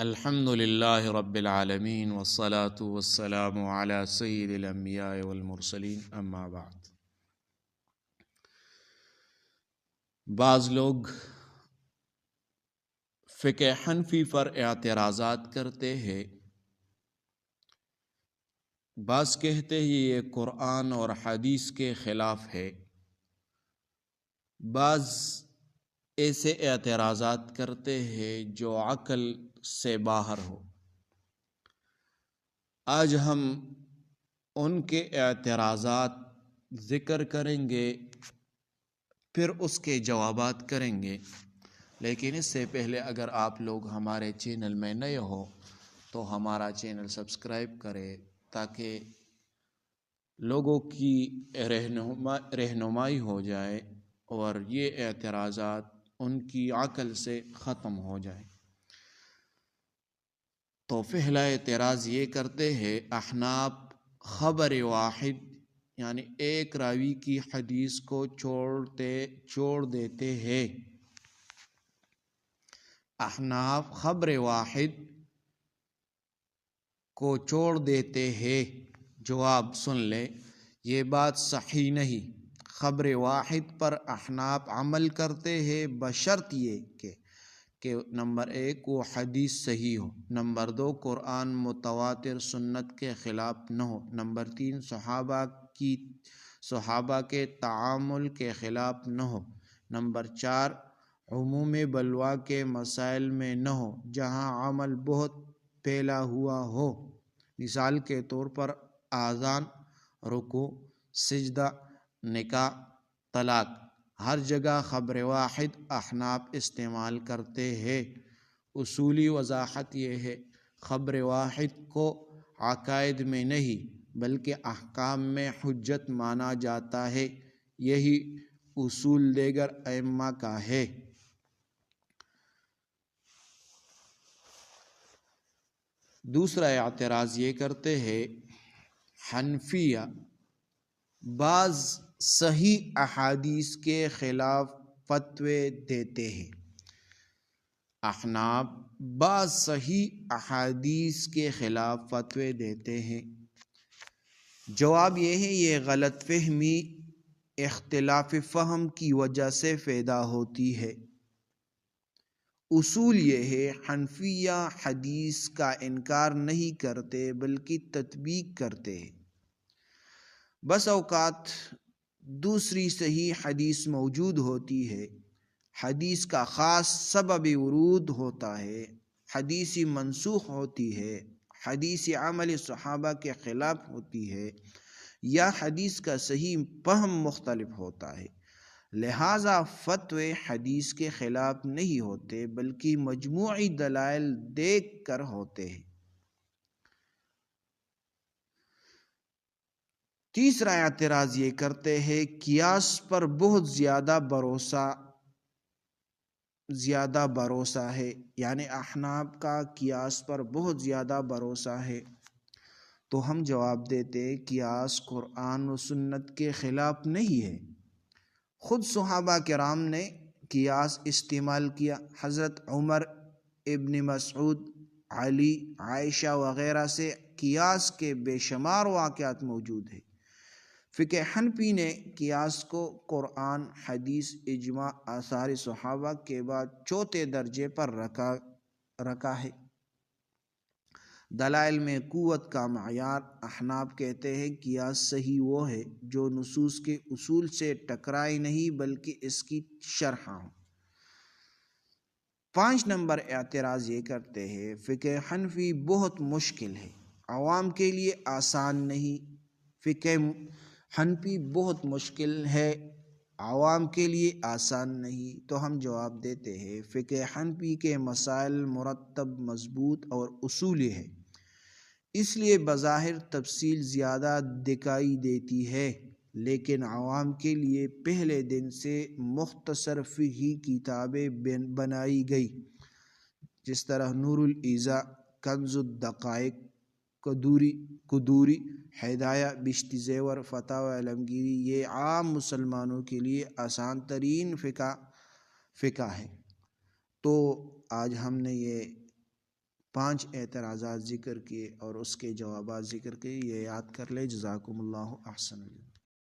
الحمد للہ رب العالمین والصلاة والسلام علی سید الانبیاء والمرسلین اما بعد۔ بعض لوگ فقہ حنفی پر اعتراضات کرتے ہیں، بعض کہتے ہیں یہ قرآن اور حدیث کے خلاف ہے، بعض ایسے اعتراضات کرتے ہیں جو عقل سے باہر ہو۔ آج ہم ان کے اعتراضات ذکر کریں گے، پھر اس کے جوابات کریں گے، لیکن اس سے پہلے اگر آپ لوگ ہمارے چینل میں نئے ہو تو ہمارا چینل سبسکرائب کرے تاکہ لوگوں کی رہنمائی ہو جائے اور یہ اعتراضات ان کی عقل سے ختم ہو جائے۔ تو پہلا اعتراض یہ کرتے ہیں، احناف خبر واحد یعنی ایک راوی کی حدیث کو چھوڑ دیتے ہیں۔ احناف خبر واحد کو چھوڑ دیتے ہیں۔ جواب سن لے، یہ بات صحیح نہیں۔ خبر واحد پر احناف عمل کرتے ہیں بشرط یہ کہ نمبر 1 وہ حدیث صحیح ہو، نمبر 2 قرآن متواتر سنت کے خلاف نہ ہو، نمبر 3 صحابہ کے تعامل کے خلاف نہ ہو، نمبر 4 عموم بلوا کے مسائل میں نہ ہو جہاں عمل بہت پھیلا ہوا ہو، مثال کے طور پر اذان، رکوع، سجدہ، نکاح، طلاق۔ ہر جگہ خبر واحد احناف استعمال کرتے ہیں۔ اصولی وضاحت یہ ہے، خبر واحد کو عقائد میں نہیں بلکہ احکام میں حجت مانا جاتا ہے، یہی اصول دیگر ائمہ کا ہے۔ دوسرا اعتراض یہ کرتے ہیں، حنفیہ بعض صحیح احادیث کے خلاف فتوے دیتے ہیں۔ احناف بعض صحیح احادیث کے خلاف فتوے دیتے ہیں۔ جواب یہ ہے، یہ غلط فہمی اختلاف فہم کی وجہ سے پیدا ہوتی ہے۔ اصول یہ ہے، حنفیہ حدیث کا انکار نہیں کرتے بلکہ تطبیق کرتے ہیں۔ بس اوقات دوسری صحیح حدیث موجود ہوتی ہے، حدیث کا خاص سبب ورود ہوتا ہے، حدیث منسوخ ہوتی ہے، حدیث عمل صحابہ کے خلاف ہوتی ہے، یا حدیث کا صحیح فہم مختلف ہوتا ہے، لہذا فتوے حدیث کے خلاف نہیں ہوتے بلکہ مجموعی دلائل دیکھ کر ہوتے ہیں۔ تیسرا اعتراض یہ کرتے ہیں، قیاس پر بہت زیادہ بھروسہ ہے، یعنی احناف کا قیاس پر بہت زیادہ بھروسہ ہے۔ تو ہم جواب دیتے، قیاس قرآن و سنت کے خلاف نہیں ہے۔ خود صحابہ کرام نے قیاس استعمال کیا۔ حضرت عمر، ابن مسعود، علی، عائشہ وغیرہ سے قیاس کے بے شمار واقعات موجود ہیں۔ فقہ حنفی نے قیاس کو قرآن، حدیث، اجماع، آثار صحابہ کے بعد چوتھے درجے پر رکھا ہے۔ دلائل میں قوت کا معیار، احناف کہتے ہیں قیاس صحیح وہ ہے جو نصوص کے اصول سے ٹکرائے نہیں بلکہ اس کی شرح ہو۔ 5 نمبر اعتراض یہ کرتے ہیں، فقہ حنفی بہت مشکل ہے، عوام کے لیے آسان نہیں۔ فقہ حنفی بہت مشکل ہے، عوام کے لیے آسان نہیں۔ تو ہم جواب دیتے ہیں، فقہ حنفی کے مسائل مرتب، مضبوط اور اصولی ہے، اس لیے بظاہر تفصیل زیادہ دکھائی دیتی ہے، لیکن عوام کے لیے پہلے دن سے مختصر فقہی کتابیں بنائی گئی، جس طرح نور الایضاح، کنز الدقائق، قدوری، ہدایہ، بشتی زیور، فتاوی عالمگیری۔ یہ عام مسلمانوں کے لیے آسان ترین فقہ ہے۔ تو آج ہم نے یہ 5 اعتراضات ذکر کیے اور اس کے جوابات ذکر کیے، یہ یاد کر لے۔ جزاکم اللہ احسن۔